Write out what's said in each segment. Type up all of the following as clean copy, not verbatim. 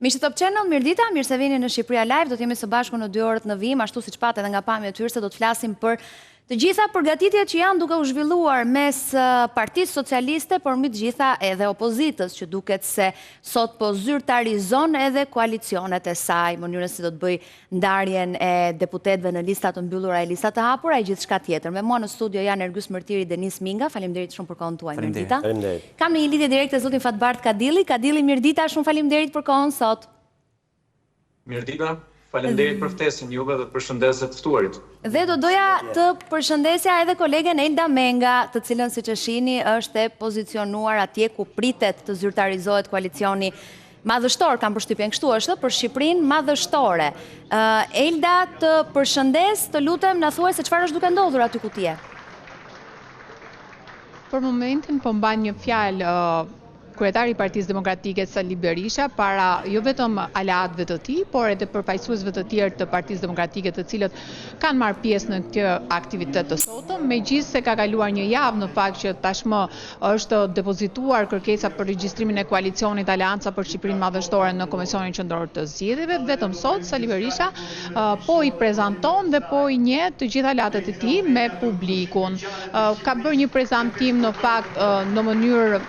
Miqtë Top Channel, mirëdita, mirë se vini në Shqipëria Live, do të jemi së bashku në 2 orët në vim, ashtu siç patë edhe nga pamja e tyre se do të flasim për të gjitha përgatitjet që janë duke u zhvilluar mes Partisë Socialiste, por mbi të gjitha edhe opozitës, që duket se sot po zyrtarizon edhe koalicionet e saj, mënyrën si do të bëj ndarjen e deputetëve në lista të mbyllura e lista të hapura e gjithçka tjetër. Me mua në studio janë Ergjys Mërtiri, Denis Minga, faleminderit shumë për kohën tuaj. Mirëdita. Kam në një lidhje direkte zotin Fatbart Kadilli. Kadilli, mirëdita, shumë faleminderit për kohën sot. Mirëdita. Faleminderit për ftesën juve dhe përshëndesje të ftuarit. Dhe do doja të përshëndesja edhe kolegen Elda Menga, të cilën siç e shihni është e pozicionuar atje ku pritet të zyrtarizohet koalicioni madhështor, kam përshtypjen kështu është, për Shqipërinë madhështore. Elda, të përshëndes, të lutem na thuaj se çfarë është duke ndodhur aty ku ti je. Për momentin po mban një fjalë kryetari i Partisë Demokratike Sali Berisha para jo vetëm aleatëve të tij, por edhe përfaqësuesve të tjerë të Partisë Demokratike të cilët kanë marrë pjesë në këtë aktivitet të sotëm, megjithëse ka kaluar një javë në fakt që tashmë është depozituar kërkesa për regjistrimin e koalicionit Aleanca për Shqipërinë Madhështore në Komisionin Qendror të Zgjedhjeve, vetëm sot Sali Berisha po i prezanton dhe po i njeh të gjitha aleatët e tij me publikun. Ka bërë një prezantim në fakt në mënyrë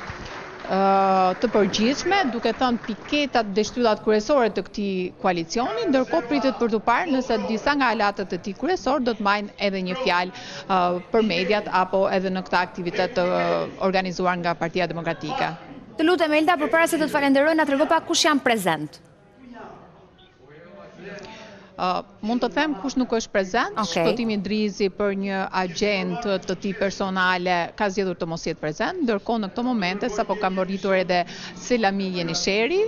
të përgjithshme, duke thënë piketat dhe shtyllat kryesore të këtij koalicioni, ndërkohë pritet për të parë nëse disa nga aleatët e tij kryesor do të marrin edhe një fjalë për mediat apo edhe në këtë aktivitet të organizuar nga Partia Demokratike. Të lutem Elda, përpara se të të falenderoj, na trego pak kush janë prezent. Mund të them kush nuk është prezent, Shpëtimi Drizi për një agjendë të tij personale ka zgjedhur të mos jetë prezent, ndërkohë në këto momente sapo ka mbërritur edhe Selami Jenisheri,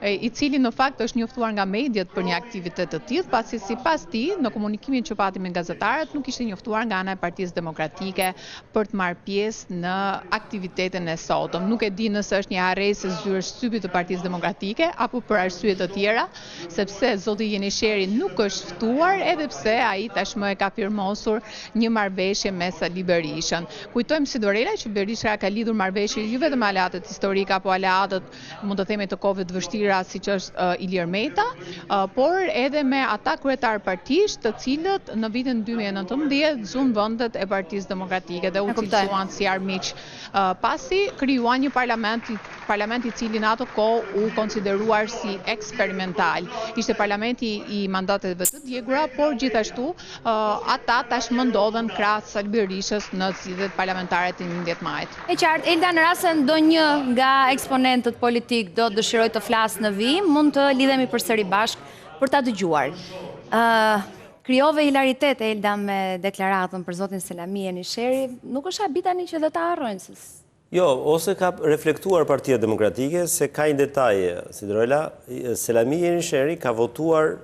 i cili në fakt është njoftuar nga mediat për një aktivitet të tillë, pasi sipas tij në komunikimin që pati me gazetarët nuk ishte njoftuar nga ana e Partisë Demokratike për të marrë pjesë në aktivitetin e sotëm. Nuk e di nëse është një harresë e zyrës shtypit të Partisë Demokratike apo për arsye të tjera, sepse zoti Jenisheri nuk është ftuar, edhe pse ai tashmë e ka firmosur një marrëveshje me Sali Berishën. Kujtojmë si Dorela që Berisha ka lidhur marrëveshje jo vetëm aleatët historik apo aleatët, mund të themi të kohëve të vështira siç është Ilir Meta, por edhe me ata kryetar partish të cilët në vitin 2019 zun vendet e Partisë Demokratike dhe u cilësuan si armiq, pasi krijuan një parlament i cili në ato kohë u konsideruar si eksperimental. Ishte parlamenti i mandateve të djegura, por gjithashtu ata tashmë ndodhen krahas Sali Berishës në zgjedhjet parlamentare të 11 majit. E qartë, Elda, në rast se ndonjë nga eksponentët politik do të dëshirojë të flasë në vim, mund të lidhemi përsëri bashkë për ta dëgjuar. Krijove hilaritet Elda me deklaratën për zotin Selami Jenisheri, nuk është habit tani që dhe ta harrojnë se Jo, ose ka reflektuar Partia Demokratike se ka një detaj, si Dorela, Selami Jenisheri ka votuar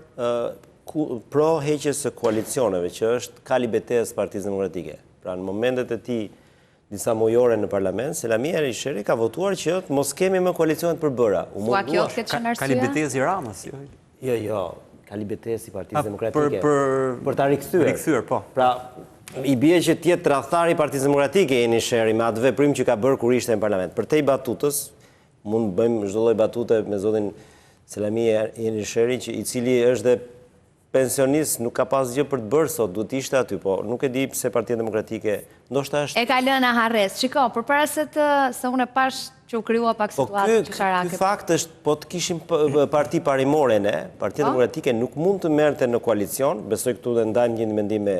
pro heqjes së koalicioneve, që është kali betejës Partisë Demokratike. Pra në momentet e tij disa mujore në parlament, Selami Jenisheri ka votuar që mos kemi më koalicione të përbëra. Kali betejës i Ramës, jo? Jo, kali betejës i Partisë Demokratike. Për ta rikthyer, po. Pra, i bie që tjetë tradhtari i Partisë Demokratike Jenisheri me atë veprim që ka bërë kur ishte në parlament. Për te i batutës, mund bëjmë çdo lloj batute me zotin Selami Jenisheri, i cili është dhe pensionist, nuk ka pas gjë për të bërë sot, duhet ishte aty, po nuk e di pse Partia Demokratike ndoshta është... E ka lënë harres. Shiko, përpara se unë e pash që u krijua pak situatë çesharake. Ky fakt është, po të kishim parti parimore ne, Partia Demokratike nuk mund të merrte në koalicion, besoj këtu dhe ndajmë një mendim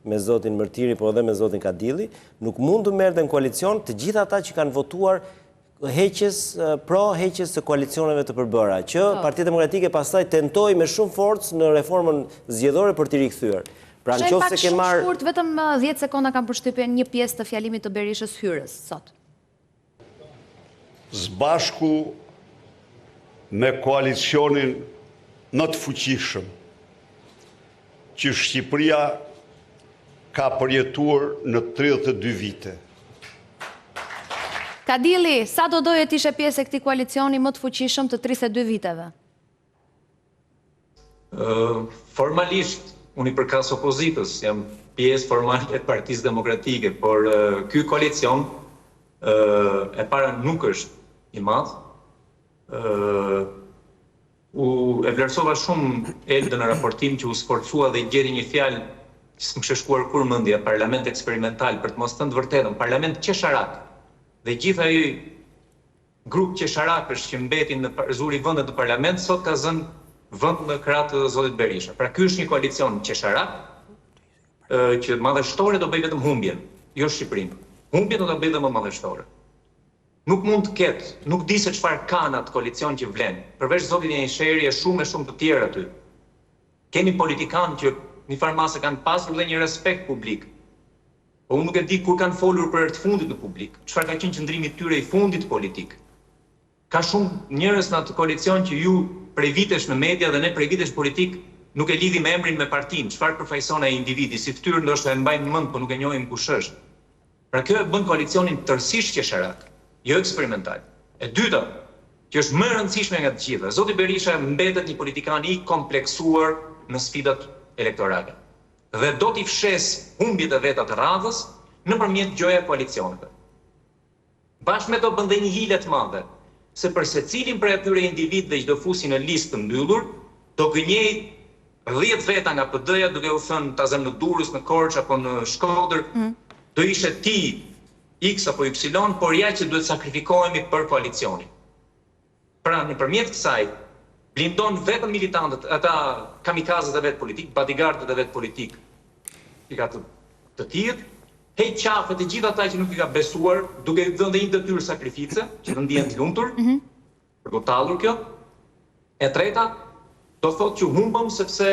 me zotin Mërtiri, po edhe me zotin Kadilli, nuk mund të merrte në koalicion të gjithë ata që kanë votuar pro heqjes së koalicioneve të përbëra, që Partia Demokratike pastaj tentoi me shumë forcë në reformën zgjedhore për t'i rikthyer. Pra nëse ke marr shkurt, vetëm 10 sekonda kam përshtypjen një pjesë të fjalimit të Berishës hyrës sot. Zbashku me koalicionin më të fuqishëm që Shqipëria ka përjetuar në 32 vite. Kadilli, sa do doje t'ishe pjesë e këtij koalicioni më të fuqishëm të 32 viteve? Formalisht, unë i përkas opozitës, jam pjesë formale e Partisë Demokratike, por ky koalicion e para nuk është i madh, e vlerësova shumë Elda në raportim që u sforcua dhe gjeti një fjalë që s'më kishte shkuar kur mendja, parlament eksperimental, për të mos thënë të vërtetën, parlament qesharak. Dhe gjithë ai grup qesharakësh që mbetin në zuri vendet në parlament sot ka zënë vend në krah të zotit Berisha. Pra ky është një koalicion qesharak që madhështore do bëj vetëm humbjen, jo Shqipërinë. Humbjen do ta bëj vetëm madhështore. Nuk mund të ketë, nuk di se çfarë kanë atë koalicion që vlen. Përveç zotit Janisheri e shumë të tjerë aty. Kemi politikanë që një farmase kanë pasur dhe një respekt publik. Po unë nuk e di kur kanë folur për të fundit në publik. Çfarë ka qenë qëndrimi i tyre i fundit politik. Ka shumë njerëz në atë koalicion që ju prej vitesh në media dhe ne prej vitesh politik nuk e lidhim emrin me partinë, çfarë përfaqëson ai individi, si fytyrë ndoshta e mbajmë mend, po nuk e njohim kush është. Pra kjo e bën koalicionin tërësisht qesharak, jo eksperimental. E dyta, që është më e rëndësishme nga të gjitha, zoti Berisha mbetet një politikan i kompleksuar në sfidat elektorale. Dhe do t'i fshes humbjet e veta të radhës nëpërmjet gjoja e koalicioneve. Bashkë me to bën dhe një hile të madhe, se për secilin prej atyre individëve që do fusin në listë të mbyllur, do gënjej 10 veta nga PD-ja, duke u thënë ta zëm në Durrës, në Korçë apo në Shkodër, do ishe ti X apo Y, por ja që duhet sakrifikohemi për koalicionin. Pra nëpërmjet kësaj blindon vetëm militantët, ata kamikazët e vet politik, bodyguardët e vet politik, i ka të tillë, hej qafe të gjithë ata që nuk i ka besuar, duke dhënë dhe një detyrë sakrifice, që të ndihen të lumtur, për të tallur kjo. E treta, do thotë që humbëm sepse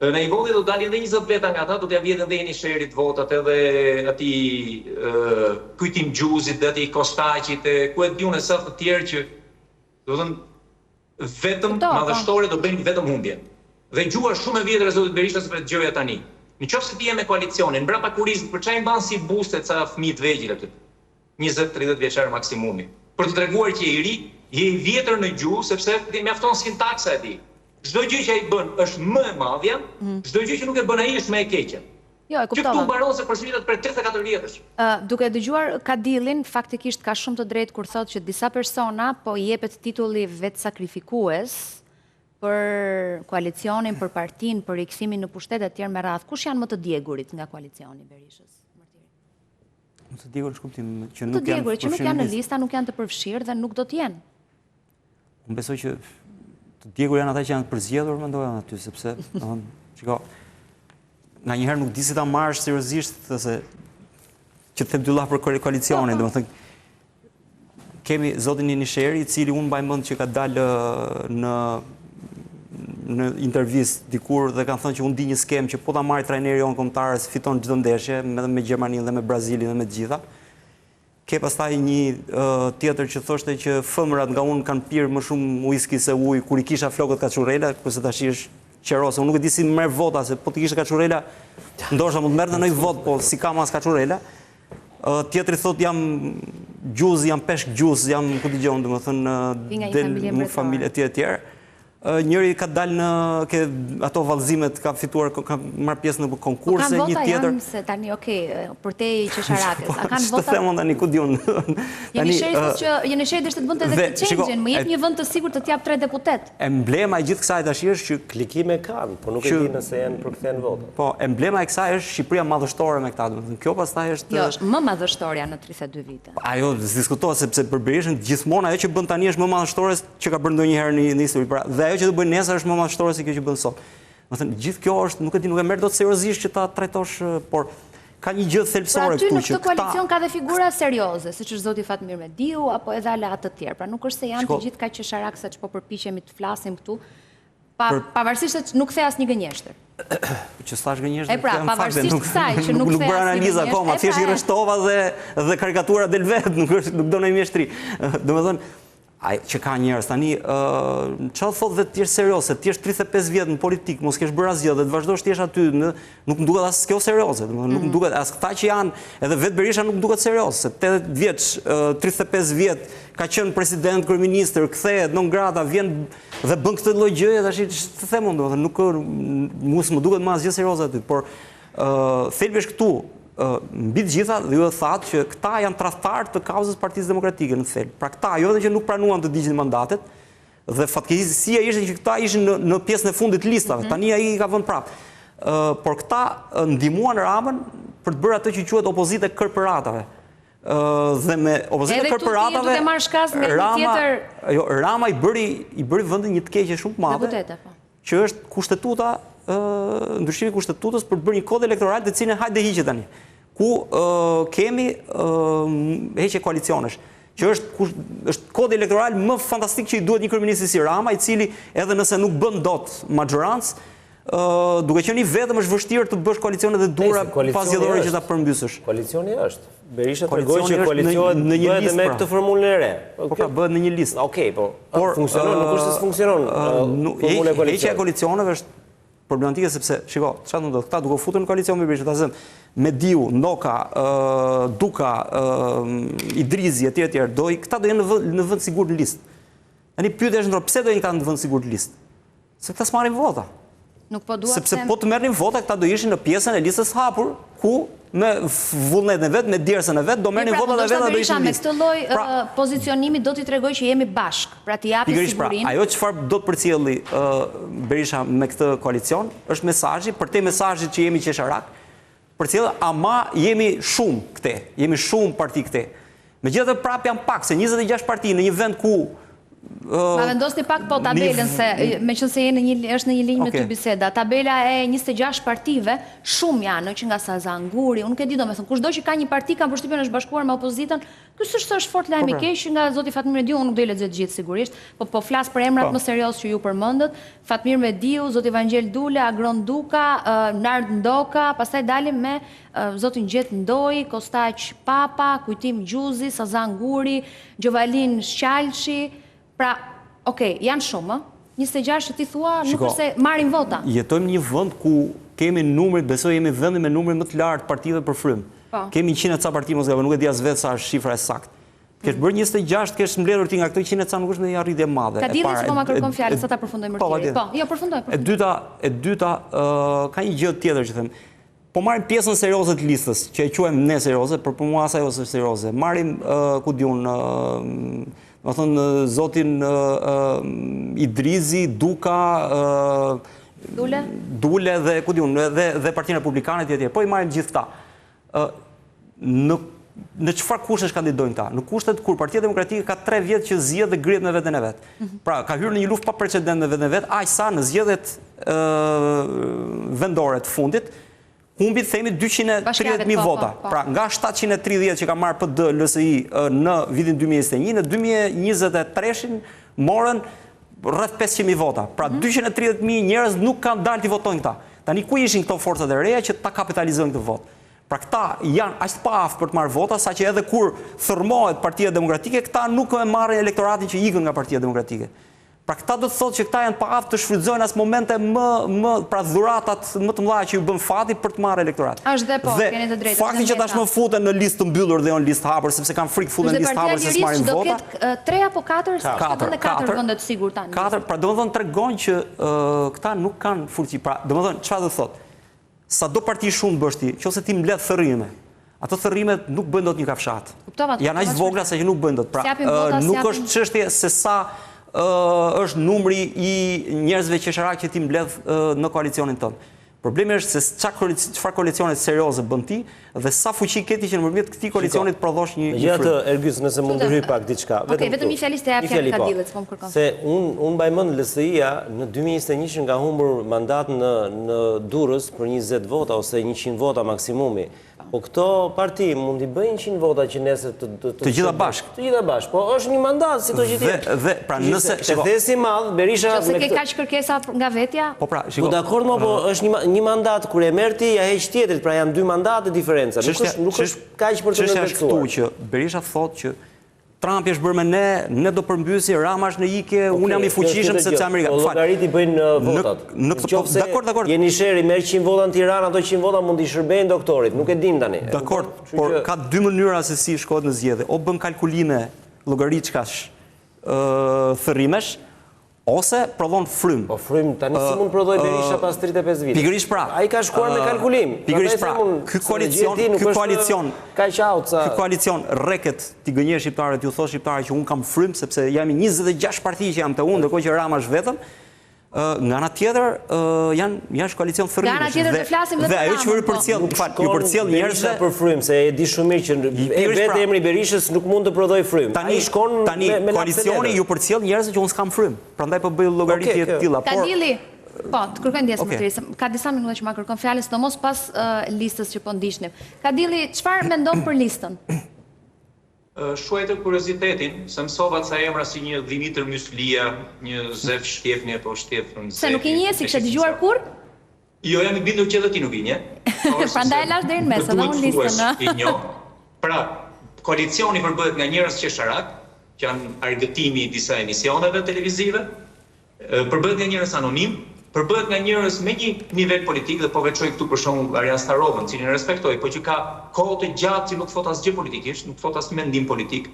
në një voti do dalin edhe 20 veta nga ata, do t'ja vjedhin edhe Janisherit votat, edhe atij Kujtim Gjuzit, dhe atij Kostaqit, ku e diun e sa të tjerë që do thënë vetëm madhështore do bëjnë vetëm humbje. Dhe gjua shumë e vjetër e zotit Berisha se për të gjoja tani. Nëse ti je me koalicionin, mbrapa kurizit, për çfarë mban si buste ca fëmijë të vegjël aty? 20-30 vjeçar maksimumi. Për të treguar që je i ri, je i vjetër në gjuhë sepse ti mjafton sintaksa e tij. Çdo gjë që ai bën është më e madhja, çdo gjë që nuk e bën ai është më e keqja. Jo, e kuptova. Që këtu mbaron se përsëritet për 34 vjetësh. Duke dëgjuar Kadillin, faktikisht ka shumë të drejtë kur thotë që disa persona po i jepet titulli vetë sakrifikues për koalicionin, për partinë, për rikthimin në pushtet e tjerë me radhë. Kush janë më të djegurit nga koalicioni Berishës? Më të djegurit shkuptim që nuk janë që nuk janë në lista, nuk janë të përfshirë dhe nuk do të jenë. Unë besoj që të djegur janë ata që janë të përzgjedhur, mendoja aty, sepse shiko, nga njëherë nuk di si ta marrësh seriozisht se që të them dy lla për koalicionin, domethënë kemi zotin Janisheri, i cili unë mbaj mend që ka dalë në intervistë dikur dhe kanë thënë që unë di një skem që po ta marrë trajneri jonë kombëtar se fiton çdo ndeshje, edhe me Gjermaninë dhe me Brazilin dhe me të gjitha. Ke pastaj një tjetër që thoshte që fëmërat nga unë kanë pirë më shumë whisky se ujë kur i kisha flokët Kaçurrela, kurse tash është qerose. Unë nuk e di si më merr vota, se po të kisha Kaçurrela, ndoshta mund të merrte në një vot, po si kam as Kaçurrela. Tjetri thot jam gjuz, jam peshk gjuz, jam ku dëgjon, domethënë del familje e tjerë. Njëri ka dalë në ato vallëzimet, ka fituar, ka marrë pjesë në konkurse, një tjetër. Kanë vota janë se tani, për te i qesharakës. A kanë vota? Të themon tani, ku diun. Janisheri thotë që Janisheri dështë të bënte edhe këtë qenjën, më jep një vend të sigurt të t'jap 3 deputet. Emblema e gjithë kësaj tash është që klikime kanë, po nuk e di nëse janë përkthen vota. Po, emblema e kësaj është Shqipëria madhështore me këta, domethënë kjo pastaj është. Jo, është më madhështoria në 32 vite. Ajo diskutohet sepse për Berishën gjithmonë ajo që bën tani është më madhështore që ka bërë ndonjëherë në histori. Pra, dhe ajo që do bëjnë nesër është më madhështore se kjo që bën sot. Domethënë gjithë kjo është, nuk e di, nuk e merr dot seriozisht që ta trajtosh, por ka një gjë thelbësore këtu që në këtë koalicion ka dhe figura serioze, siç është zoti Fatmir Mediu apo edhe ala të tjerë. Pra nuk është se janë të gjithë kaq qesharak sa ç'po përpiqemi të flasim këtu, pavarësisht se nuk the asnjë gënjeshtër. Që s'tash gënjeshtër. Pra, pavarësisht kësaj që nuk the bëra analizë akoma, thjesht i rreshtova dhe karikatura del vet, nuk do në mjeshtri. Domethënë që ka njerëz tani, çfarë thotë vetë ti je serioze, ti je 35 vjet në politik, mos kesh bërë asgjë dhe të vazhdosh ti je aty, nuk më duket as kjo serioze, domethënë nuk më duket as këta që janë, edhe vetë Berisha nuk më duket serioz, se 80 vjeç, 35 vjet ka qenë president, kryeministër, kthehet non grata, vjen dhe bën këtë lloj gjëje, tash të them unë, domethënë nuk mos më duket më asgjë serioze aty, por thelbi është këtu. Mbi të gjitha, dhe ju e thatë që këta janë tradhtarë të kauzës Partisë Demokratike në thelb. Pra këta, jo edhe që nuk pranuan të digjin mandatet, Dhe fatkeqësia ishte që këta ishin në pjesën e fundit të listave. Tani ai i ka vënë prapë. Por këta ndihmuan Ramën për të bërë atë që quhet opozitë kërpëratave. Dhe me opozitë kërpëratave Rama i bëri vendin një të keqe shumë të madhe, që është kushtetuta, ndryshimi i kushtetutës për të bërë një kod elektoral të cilën hajde hiqet tani, ku kemi heqje koalicionesh, që është kodi elektoral më fantastik që i duhet një kryeminist si Rama, i cili edhe nëse nuk bën dot majorancë, duke qenë i vetëm është vështirë të bësh koalicionet e dura pas zgjedhore që ta përmbysësh. Koalicioni është. Berisha tregoi që koalicionet bëhet me këtë formulën e re. Po pra bëhet në një listë. Okej, po funksionon, nuk është se funksionon formula e koalicionit. Heqja e koalicioneve është problematike sepse, shiko, çfarë do të thotë, këta duke futur në koalicion me Berisha, ta them, me Diu, Ndoka, Duka, Idrizi etj. Këta do jenë në vend sigurt në listë. Tani pyetja është pse do jenë këta në vend sigurt në listë? Se këta s'marrin vota. Sepse po të merrnin vota, këta do ishin në pjesën e listës hapur, ku me vullnetin e vet, me djersën e vet, do merrnin votat e veta do ishin në listë. Me këtë lloj pozicionimi do t'i tregoj që jemi bashkë, pra t'i japi sigurinë. Ajo çfarë do të përcjelli Berisha me këtë koalicion është mesazhi, për te mesazhit që jemi qesharak, përcjell ama jemi shumë këte, jemi shumë parti këte. Megjithatë prap janë pak se 26 parti në një vend ku Ma vendosni pak po tabelën se me qënë se është në një linjë me të biseda. Tabela e 26 partive shumë janë, që nga Sazanguri, unë nuk e di do me thënë, kushdo që ka një parti ka përshtypjen është bashkuar me opozitën, kësë është fort lajm i keq nga zoti Fatmir Mediu, unë nuk do i lexoj gjithë sigurisht, po flas për emrat më serioz që ju përmendët, Fatmir Mediu, zoti Evangjel Dule, Agron Duka, Nard Ndoka, pastaj dalim me zotin Gjet Ndoj, Kostaq Papa, Kujtim Gjuzi, Sazanguri, Gjovalin Shqalçi. Pra, janë shumë, 26 që ti thua nuk është se marrin vota. Jetojmë një vend ku kemi numrin, besoj jemi vendi me numrin më të lartë partive për frym. Kemi 100 ca parti mos gaboj, nuk e di as vetë sa është shifra e saktë. Kesh bërë 26, kesh mbledhur ti nga këto 100 ca nuk është një arritje e madhe. Ka dilli që po ma kërkon fjalë sa ta përfundojmë mërtiri. Po, jo përfundoj. E dyta, ka një gjë tjetër që them. Po marrim pjesën serioze të listës, që e quajmë ne serioze, por për mua asaj është serioze. Marrim ku diun më thënë, zotin Idrizi, Duka, Dule dhe, ku diun, dhe Partinë Republikane etj. Po i marrim gjithë këta. Në çfarë kushtesh kandidojnë këta? Në kushtet kur Partia Demokratike ka 3 vjet që zgjedh dhe ngrihet me veten e vet. Pra, ka hyrë në një luftë pa precedent me veten e vet, aq sa në zgjedhjet vendore të fundit humbi themi 230.000 vota. Pra, nga 730 që ka marrë PD LSI në vitin 2021, në 2023 morën rreth 500.000 vota. Pra, 230.000 njerëz nuk kanë dalë të votojnë këta. Tani ku ishin këto forcat e reja që ta kapitalizojnë këtë votë? Pra, këta janë aq pa aftë për të marrë vota, sa që edhe kur thërmohet Partia Demokratike, këta nuk e marrin elektoratin që ikën nga Partia Demokratike. Pra këta do të thotë që këta janë pa aftë të shfrytëzojnë as momente pra dhuratat më të mëdha që ju bën fati për të marrë elektorat. Është dhe po, keni të drejtë. Fakti që tashmë futen në listë të mbyllur dhe jo në listë hapur sepse kanë frikë futen në listë hapur se s'marrin vota. Do ketë 3 apo 4, s'ka 4 vende të sigurta. 4, pra domethënë tregon që këta nuk kanë fuqi. Pra, domethënë çfarë do thotë? Sado parti shumë bësh ti, nëse ti mbledh thërrime, ato thërrimet nuk bëjnë dot një kafshat. Janë aq vogla sa që nuk bëjnë dot. Pra, nuk është çështje se sa është numri i njerëzve qesharak që ti mbledh në koalicionin tënd. Problemi është se çfarë koalicionet serioze bën ti dhe sa fuqi ke ti që nëpërmjet këtij koalicionit prodhosh një frymë. Megjithatë, Ergjys, nëse mund të hyj pak diçka, vetëm një fjalë të jap fjalën Kadillit, s'po më kërkon. Se unë mbaj mend LSI-ja në 2021 nga humbur mandat në Durrës për 20 vota ose 100 vota maksimumi. Po këto parti mund t'i bëjnë 100 vota që nesër të gjitha bashkë. Të gjitha bashkë, po është një mandat si to që tjetër. Dhe pra nëse shteti i madh Berisha nëse ke kaq kërkesa nga vetja. Po pra, shiko. Po dakord, po është një mandat kur e merr ti ja heq tjetrit, pra janë 2 mandate diferenca. Nuk është kaq për të ndërtuar. Çështja është që Berisha thotë që Trumpi është bërë me ne do përmbysi, Rama është në ikje, unë jam i fuqishëm sepse Amerika. Llogariti bëjnë votat. Dakord. Jeni sheri merr 100 vota në Tiranë, ato 100 vota mund t'i shërbejnë doktorit, nuk e dim tani. Dakord, por ka 2 mënyra se si shkohet në zgjedhje. O bën kalkulime llogaritshkash thërrimesh, ose prodhon frym. Po frym tani si mund prodhoj Berisha pas 35 vite? Pikërisht pra. Ai ka shkuar me kalkulim. Pikërisht pra. Ky koalicion rreket ti gënjer shqiptarët, ju thos shqiptarët që un kam frym sepse jam 26 parti që jam te unë, ndërkohë që Rama është vetëm. Nga ana tjetër janë koalicion thërrimi. Nga ana tjetër të flasim dhe ajo që ju përcjell njerëzve për frym, se e di shumë mirë që vetë emri Berishës nuk mund të prodhoj frym. Tani koalicioni ju përcjell njerëzve që unë s'kam frym. Prandaj po bëj llogaritje të tilla. Kadili, po, të kërkoj ndjesë më të rrisë. Ka disa minuta që ma kërkon fjalën, sidomos pas listës që po ndiqnim. Kadili, çfarë mendon për listën? Shuaj të kuriozitetin, se mësova ca emra si një Dimitër Myslia, një Zef Shtefni apo Shtefën. Se nuk i njeh, si kishe dëgjuar kur? Jo, jam i bindur që edhe ti nuk i njeh. Prandaj e lash deri në mes, edhe unë listën. Pra, koalicioni përbëhet nga njerëz qesharak, që janë argëtimi i disa emisioneve televizive, përbëhet nga njerëz anonim, përbëhet nga njerëz me një nivel politik, dhe po veçoj këtu për shembull Arjan Starovën, cilin e respektoj, po që ka kohë të gjatë që nuk thot asgjë politikisht, nuk thot as mendim politik.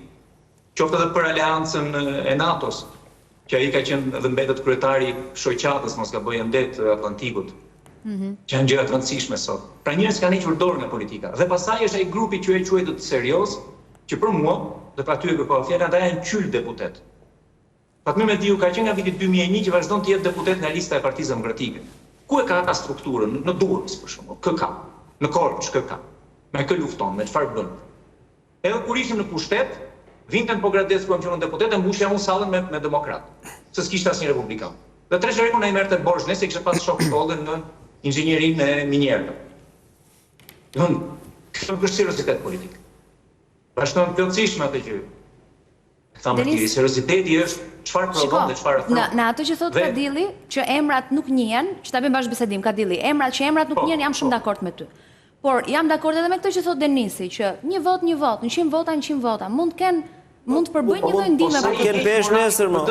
Qoftë edhe për aleancën e NATO-s, që ai ka qenë edhe mbetet kryetari shoqatës, mos gaboj ndet Atlantikut. Që janë gjëra të rëndësishme sot. Pra njerëz kanë hequr dorë nga politika. Dhe pastaj është ai grupi që e quajtur serioz, që për mua, dhe pra ty e kërkova fjalën, ata janë qyl deputet. Fatmir Mediu ka qenë nga viti 2001 që vazhdon të jetë deputet nga lista e Partisë Demokratike. Ku e ka strukturën? Në Durrës, për shembull, kë ka? Në Korçë, kë ka? Me kë lufton, me çfarë bën? Edhe kur ishim në pushtet, vinten po gradet kur qenë deputet e mbushja unë sallën me demokrat. Se s'kishte asnjë republikan. Dhe treqëriku na i merrte borxh, ne se kishte pas shok shkollën në inxhinierinë e minierëve. Kjo është seriozitet politik. Bashkëton plotësisht me atë që serioziteti është çfarë prodhon dhe çfarë thon. Në atë që thot Kadilli, që emrat nuk njihen, që ta bëjmë bashkëbisedim Kadilli, emrat nuk njihen, jam shumë dakord me ty. Por jam dakord edhe me këtë që thot Denisi, që një vot, 100 vota, 100 vota, mund të përbëjnë një lloj ndihme për të pesh nesër më.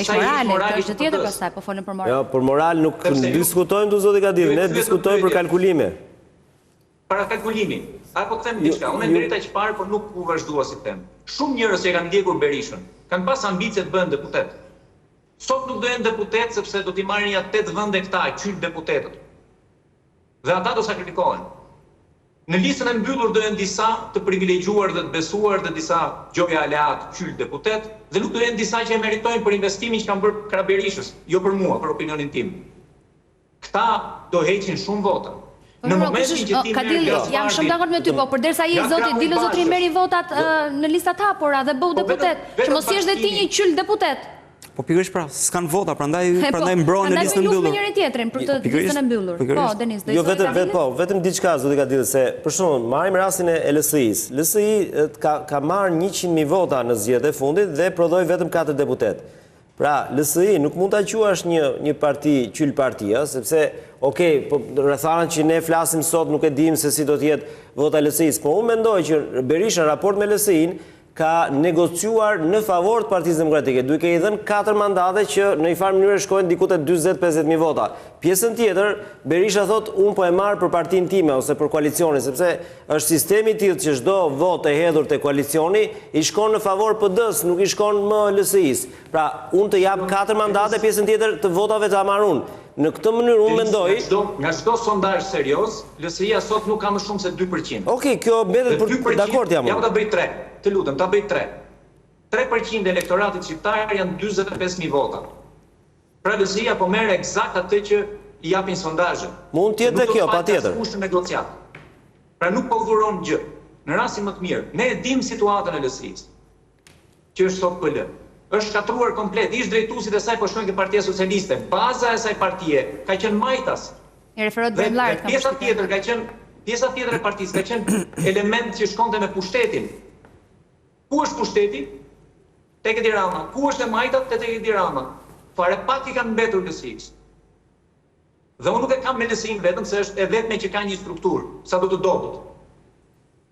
Është morale, kjo është tjetër pastaj, po folën për moral. Jo, për moral nuk diskutojmë tu zoti Kadilli, ne diskutojmë për kalkulime. Para kalkulimi, apo të them diçka, unë e drejta që parë, por nuk u vazhdua si them. Shumë njerëz që kanë ndjekur Berishën, kanë pas ambicie të bëhen deputet. Sot nuk do jenë deputet sepse do t'i marrin ja 8 vende këta, qyll deputetët. Dhe ata do sakrifikohen. Në listën e mbyllur do jenë disa të privilegjuar dhe të besuar dhe disa gjoja aleat, qyll deputet, dhe nuk do jenë disa që e meritojnë për investimin që kanë bërë krah Berishës, jo për mua, për opinionin tim. Këta do heqin shumë vota. Në momentin që ti Kadilli, jam shumë dakord me ty, po përderisa je zoti zotri merri votat në listat hapura dhe bëu deputet, që mos jesh dhe ti një qyl deputet. Po pikërisht pra, s'kan vota, prandaj mbrohen në listën e mbyllur. Prandaj me njëri tjetrin për të listën e mbyllur. Po, Denis, do Jo, vetëm diçka zoti Kadilli, se për shembull, marrim rastin e LSI-s. LSI ka marrë 100.000 vota në zgjedhjet e fundit dhe prodhoi vetëm 4 deputet. Pra, LSI nuk mund ta quash një parti qyl partia, sepse po rrethanat që ne flasim sot nuk e dim se si do të jetë vota LSI-s, po unë mendoj që Berisha në raport me LSI-n ka negociuar në favor të Partisë Demokratike, duke i dhënë 4 mandate që në një farë mënyrë shkojnë diku te 40-50.000 vota. Pjesën tjetër, Berisha thot, unë po e marr për partinë time ose për koalicionin, sepse është sistemi i tillë që çdo votë e hedhur te koalicioni i shkon në favor PD-s, nuk i shkon më LSI-s. Pra, unë të jap 4 mandate, pjesën tjetër të votave të marr unë. Në këtë mënyrë unë mendoj... Nga çdo sondazh serioz, LSI-ja sot nuk ka më shumë se 2%. Okej, kjo mbetet për dakord jam. Jam ta bëj 3. Të lutem, ta bëj 3. 3% e elektoratit shqiptar janë 45.000 vota. Pra LSI-ja po merr eksakt atë që i japin sondazhet. Mund të jetë kjo, patjetër. Kushte negociat. Pra nuk po dhuron gjë. Në rastin më të mirë, ne e dim situatën e LSI-s, që është sot PL. Është shkatruar komplet, ish drejtuesit e saj po shkojnë ke Partia Socialiste. Baza e saj partie ka qenë Majtas. I referohet Brendllarit. Pjesa tjetër e partisë ka qenë element që shkonte me pushtetin. Ku është pushteti? Tek Edi Rama. Ku është e Majta? Tek Edi Rama. Fare pak i kanë mbetur LSI-s. Dhe unë nuk e kam me LSI-n vetëm se është e vetme që ka një strukturë, sa do të dobët.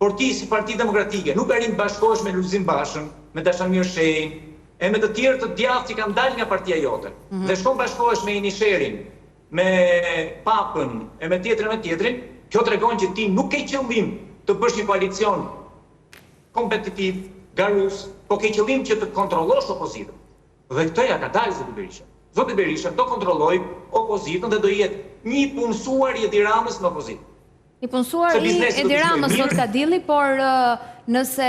Por ti si Parti Demokratike nuk arrin të bashkohesh me Lulzim Bashën, me Dashamir Shejin, e me të tjerë të djathtë që kanë dalë nga partia jote. Dhe shkon bashkohesh me Inisherin, me Papën, e me tjetrin, kjo tregon që ti nuk ke qëllim të bësh një koalicion kompetitiv, garus, po ke qëllim që të kontrollosh opozitën. Dhe këtë ja ka dalë Zoti Berisha. Zoti Berisha do kontrolloj opozitën dhe do jetë një punësuar i Edi Ramës në opozitë. I punësuar i Edi Ramës sot Kadilli, por nëse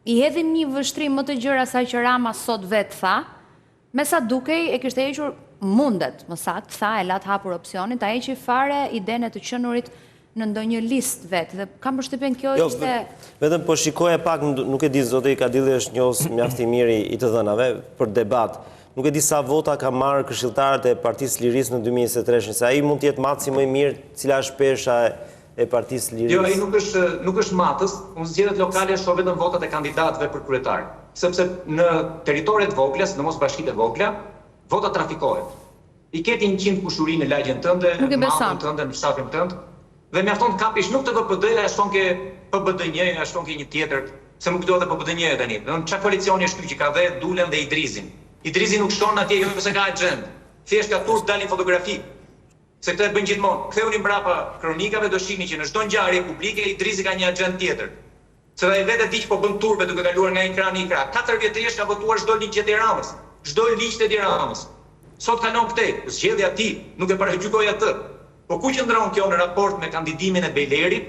i hedhim një vështrim më të gjerë asaj që Rama sot vetë tha, me sa dukej e kishte hequr mundet, më saktë, tha e latë hapur opsionin, ta heqi fare idenë të qenurit në ndonjë listë vetë, dhe kam përshtypjen kjo ishte... Vetëm po shikoja pak, nuk e di, Zoti Kadilli është njohës mjaft i miri i të dhënave për debat. Nuk e di sa vota ka marrë këshilltarët e Partisë Lirisë në 2023, se ai mund të jetë matësi më i mirë, cila është pesha e Partisë Lirisë. Jo, ai nuk është matës, unë zgjedhjet lokale shoh vetëm votat e kandidatëve për kryetar. Sepse në territoret vogla, në mos bashkitë e vogla, vota trafikohet. I keti 100 kushuri në lagjen tënde, në mallin tënde, në fshatin tënd, dhe mjafton të kapish nuk të VPD-ja, shkon ke PBD-1, shkon ke një tjetër, se nuk do të PBD-1 tani. Çfarë koalicioni është ky që ka dhe Dulen dhe Idrizin? Idrizi nuk shkon atje jo se ka agent. Thjesht ka turp dalin fotografi. Se këtë e bën gjithmonë. Ktheuni mbrapa kronikave do shihni që në çdo ngjarje publike Idrizi ka një agent tjetër. Se ai vetë di që po bën turpe duke kaluar nga ekrani i ekran. 4 vjetësh ka votuar çdo ligj të Ramës. Çdo ligj të Ramës. Sot kalon këtej, zgjedhja e tij, nuk e paragjykoj atë. Po ku qëndron kjo në raport me kandidimin e Bejlerit?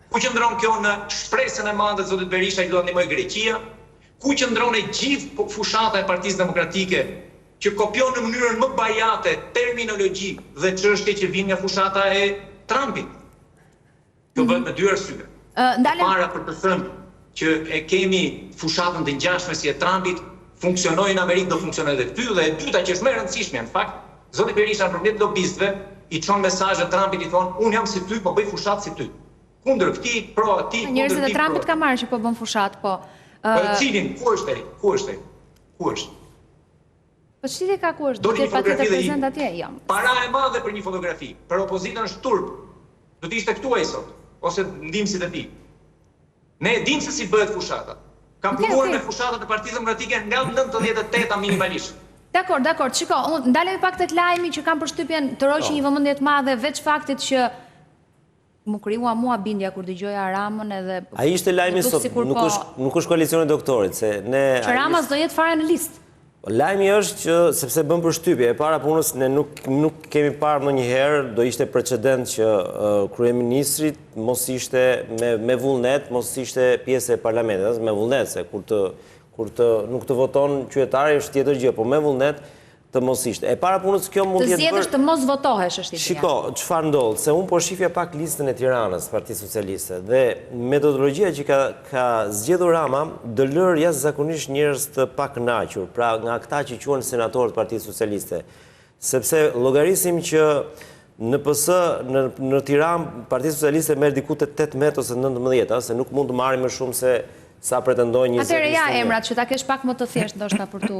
Ku qëndron kjo në shpresën e madhe të Zotit Berisha që do të ndihmojë Greqia? Ku qëndron e gjithë fushata e Partisë Demokratike që kopjon në mënyrën më bajate terminologji dhe çështje që vijnë nga fushata e Trumpit? Kjo bëhet me dy arsye. Para për të thënë që e kemi fushatën të ngjashme si e Trumpit, funksionoi në Amerikë, do funksionojë edhe këtu, dhe e dyta që është më e rëndësishme në fakt, Zoti Berisha përmjet lobistëve i çon mesazhe Trumpit, i thon unë jam si ty, po bëj fushatë si ty. Kundër këtij, pro atij, njerëzit e Trumpit ka marrë që po bën fushat, po. Cilin, ku është ai? Ku është ai? Ku është? Po çfarë ka ku është? Do të patjetër prezant atje, jo. Para e madhe për një fotografi, për opozitën është turp. Do të ishte këtu ai sot, ose ndihmësit e tij. Ne e dimë se si bëhet fushata. Kam punuar me fushatat e Partisë Demokratike nga 98 minimalisht. Dakor, shiko, unë ndalemi pak tek lajmi që kam përshtypjen të roqi një vëmendje të madhe veç faktit që më krijua mua bindja kur dëgjoja Ramën edhe... Ai ishte lajmi sot, nuk është koalicioni doktorit, se ne... Që Rama s'do jetë fare në listë. Lajmi është që, sepse bën përshtypje, e para punës, ne nuk kemi parë ndonjëherë, do ishte precedent që kryeministrit mos ishte me vullnet, mos ishte pjesë e parlamentit, me vullnet, se kur nuk të voton qytetari është tjetër gjë, po me vullnet të mos ishte. E para punës kjo mund të zgjedhësh të mos votohesh është ideja. Shiko, çfarë ndodh, se unë po shifja pak listën e Tiranës, Partisë Socialiste, dhe metodologjia që ka zgjedhur Rama do lër jashtëzakonisht njerëz të pakënaqur, pra nga ata që quhen senatorët e Partisë Socialiste. Sepse llogarisim që në PS, në Tiranë, Partia Socialiste merr diku te 18 ose 19, se nuk mund të marrë më shumë se sa pretendojnë 20. Atëherë ja emrat që ta kesh pak më të thjeshtë ndoshta për tu.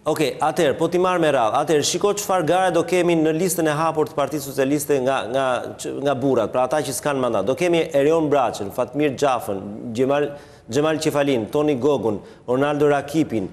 Okej, atëherë po ti marr me radhë. Atëherë shiko çfarë gare do kemi në listën e hapur të Partisë Socialiste nga burrat, pra ata që s'kan mandat. Do kemi Erion Braçën, Fatmir Xhafën, Xhemal Qefalin, Toni Gogun, Ronaldo Rakipin,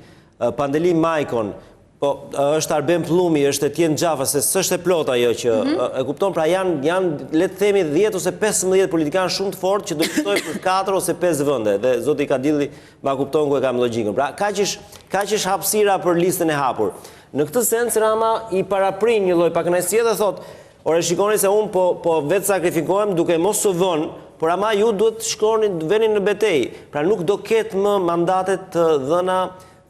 Pandeli Majkon, po është Arben Pllumi, është Etien Xhafa, se s'është e plot ajo që e kupton, pra janë le të themi 10 ose 15 politikanë shumë të fortë që do luftojnë për 4 ose 5 vende, dhe Zoti Kadilli ma kupton ku e kam logjikën. Pra kaq është hapësira për listën e hapur. Në këtë sens Rama i paraprin një lloj pakënaqësie dhe thotë, ore shikoni se unë po vetë sakrifikohem duke mos u vënë, por ama ju duhet të shkoni veni në betejë. Pra nuk do ketë më mandatet të dhëna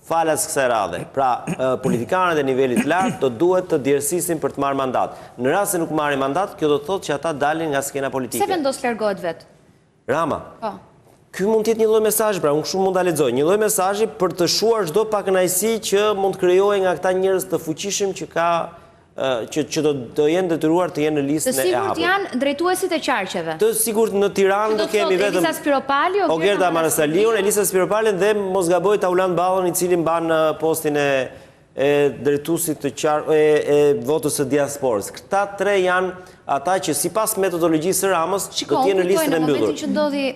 falas kësaj radhe. Pra, politikanët e nivelit lartë do duhet të djersisin për të marrë mandat. Në rast se nuk marrin mandat, kjo do të thotë që ata dalin nga skena politike. Se vendos largohet vetë? Rama. Po. Ky mund të jetë një lloj mesazhi, pra unë shumë mund ta lexoj, një lloj mesazhi për të shuar çdo pakënaqësi që mund të krijojë nga këta njerëz të fuqishëm që që do jenë detyruar të jenë në listën e hapur. Të sigurt janë drejtuesit e qarqeve. Të sigurt në Tiranë do kemi vetëm Elisa Spiropali, Ogerta Marasaliun, Elisa Spiropalin dhe mos gaboj Taulan Ballon, i cili mban postin e drejtuesit e votës së diasporës. Këta tre janë ata që sipas metodologjisë së Ramës do të jenë në listën e mbyllur.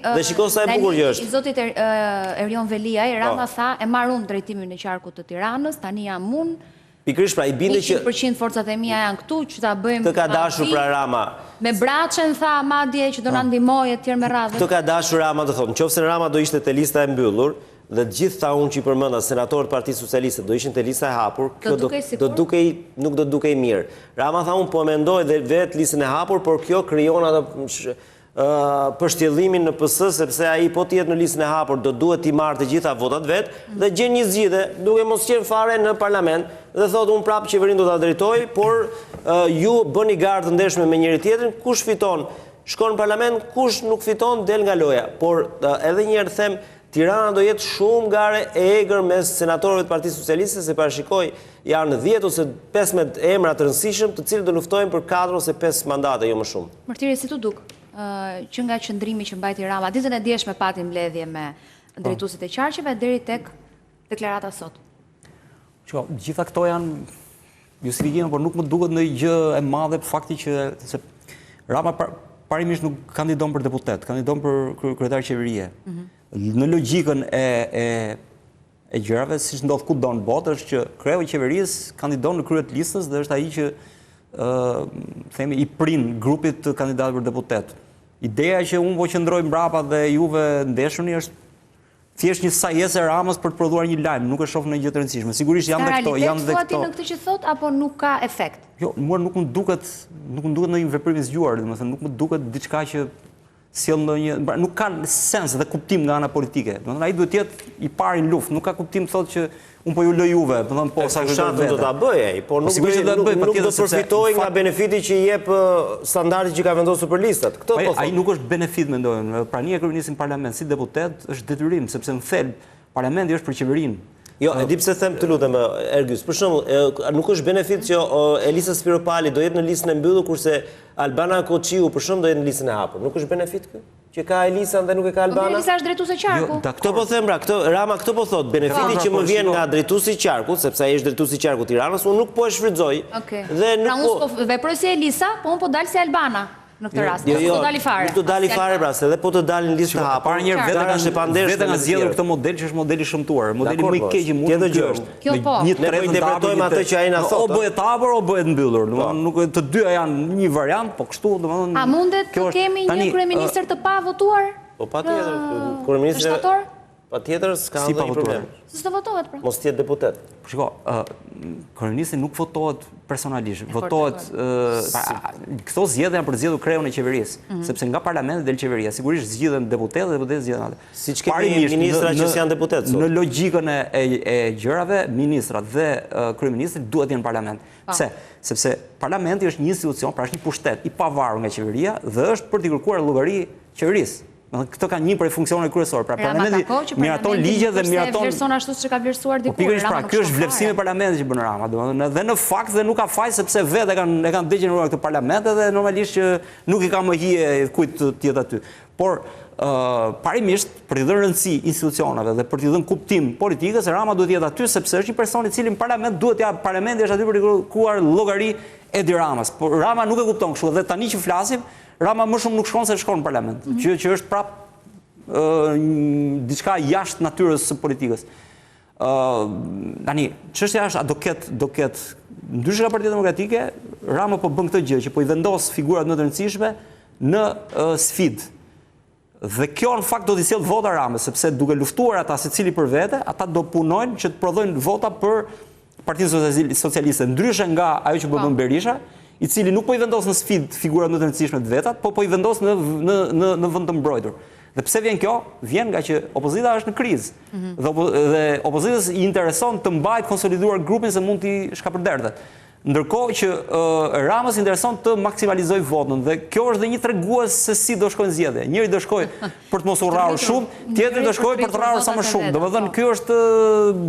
Dhe shiko sa e bukur që është. I zotit Erion Veliaj, Rama tha e marr unë drejtimin e qarkut të Tiranës, tani jam unë. Pikërisht, pra i binde që 100% forcat e mia janë këtu që ta bëjmë. Të ka dashur pra Rama. Me Braçën tha madje që do na ndihmojë etj me radhë. Të ka dashur Rama të thonë, nëse Rama do ishte te lista e mbyllur, dhe gjithë ta unë që i përmenda senatorët Partisë Socialiste do ishin të lista e hapur, kjo nuk do dukej mirë. Rama tha unë po mendoj dhe vetë listën e hapur, por kjo krijon atë përshtjellimin në PS, sepse ai po të jetë në listën e hapur do duhet t'i marrë të gjitha votat vetë dhe gjen një zgjidhje duke mos qenë fare në parlament dhe thotë unë prapë qeverinë do ta drejtoj, por ju bëni garë të ndershme me njëri tjetrin, kush fiton shkon në parlament, kush nuk fiton del nga loja. Por edhe një herë them, Tirana do jetë shumë gare e egër mes senatorëve të Partisë Socialiste, se parashikoj janë 10 ose 15 emra të rëndësishëm, të cilët do luftojnë për 4 ose 5 mandate, jo më shumë. Mërtiri, si të duk, që nga qëndrimi që mbajti Rama, ditën e djeshme pati mbledhje me drejtuesit e qarqeve, deri tek deklarata sot. Gjitha këto janë justifikime, por nuk më duket në gjë e madhe për fakti që Rama parimisht nuk kandidon për deputet, kandidon për kryetar qeverie. Në logjikën e gjërave, siç ndodh kudo në botë, është që kreu i qeverisë kandidon në krye të listës dhe është ai që themi i prin grupit të kandidatëve për deputet. Ideja që unë po qëndroj mbrapa dhe juve ndeshuni është thjesht një sajesë e Ramës për të prodhuar një lajm, nuk e shoh në gjë të rëndësishme. Sigurisht janë dhe këto, janë dhe këto. Në këtë që thot apo nuk ka efekt? Jo, mua nuk më duket ndonjë veprim i zgjuar, domethënë nuk më duket diçka që sjell ndonjë, nuk ka sens dhe kuptim nga ana politike. Domethënë ai duhet të jetë i pari në luftë, nuk ka kuptim të thotë që unë po ju lë juve, domethënë po sa këtë do ta bëj ai, por nuk do përfitoj nga benefiti që i jep standardi që ka vendosur për listat. Këtë po thotë. Ai nuk është benefit mendoj. Prania e kryeministit në parlament si deputet është detyrim, sepse në thelb parlamenti është për qeverinë. Jo, e di pse them të lutem Ergjys. Për shembull, nuk është benefit që Elisa Spiropali do jetë në listën e mbyllur kurse Albana Koçiu për shembull do jetë në listën e hapur. Nuk është benefit kë? Që ka Elisa dhe nuk e ka Albana? Elisa është drejtuese qarku. Këtë po them, Rama këtë po thot, benefiti që më vjen nga drejtuesi i qarkut, sepse ai është drejtuesi i qarkut Tiranës, unë nuk po e shfrytëzoj. Dhe nuk po veproj si Elisa, po unë po dal si Albana. Në këtë rast, nuk do dali fare. Nuk do dali fare, pra, se edhe po të dalin listë të hapur. Para një vetë nga zgjedhur këtë model që është modeli shëmtuar, modeli më i keq i mundshëm. Tjetër gjë është. Kjo po. Ne po interpretojmë atë që ai na thotë. O bëhet hapur o bëhet mbyllur. Domethënë nuk të dyja janë një variant, po kështu domethënë. A mundet të kemi një kryeministër të pa votuar? Po patjetër, kryeministri patjetër s'ka ndonjë problem. S'do votohet pra. Mos jetë deputet. Shiko, kryeministri nuk votohet personalisht, votohet këto zgjedhje janë për zgjedhur kreun e qeverisë, sepse nga parlamenti del qeveria, sigurisht zgjidhen deputetë dhe deputetët zgjidhen atë. Siç kemi ministra që janë deputet sot. Në logjikën e gjërave, ministrat dhe kryeministri duhet të jenë në parlament. Pse? Sepse parlamenti është një institucion, pra është një pushtet i pavarur nga qeveria dhe është për të kërkuar llogari qeverisë. Këto kanë një prej funksioneve kryesore. Pra parlamenti miraton ligje dhe miraton vlerëson ashtu siç ka vlerësuar diku. Pikërisht pra, ky është vlerësimi i parlamentit që bën Rama, domethënë dhe në fakt dhe nuk ka faj sepse vetë e kanë degeneruar këtë parlament dhe normalisht që nuk i ka më hije kujt të jetë aty. Por parimisht për të dhënë rëndësi institucioneve dhe për të dhënë kuptim politikës, Rama duhet të jetë aty sepse është një person i cili në parlament duhet ja parlamenti është aty për të kërkuar llogari Edi Ramës. Por Rama nuk e kupton kështu dhe tani që flasim Rama më shumë nuk shkon se shkon në parlament, që është prap diçka jashtë natyrës së politikës. Tani, çështja është a do ketë ndryshe nga Partia Demokratike, Rama po bën këtë gjë që po i vendos figurat më të rëndësishme në sfidë. Dhe kjo në fakt do t'i sjellë vota Ramës, sepse duke luftuar ata secili për vete, ata do punojnë që të prodhojnë vota për Partinë Socialiste, ndryshe nga ajo që bën Berisha, i cili nuk po i vendos në sfidë figurat më të rëndësishme të vetat, po i vendos në vend të mbrojtur. Dhe pse vjen kjo? Vjen nga që opozita është në krizë. Dhe opozitës i intereson të mbajtë konsoliduar grupin se mund t'i shkapërderdhet. Ndërkohë që Ramës intereson të maksimalizoj votën dhe kjo është dhe një tregues se si do shkojnë zgjedhje. Njëri do shkojë për të mos u rrahur shumë, tjetri do shkojë për të rrahur sa më shumë. Domethënë ky është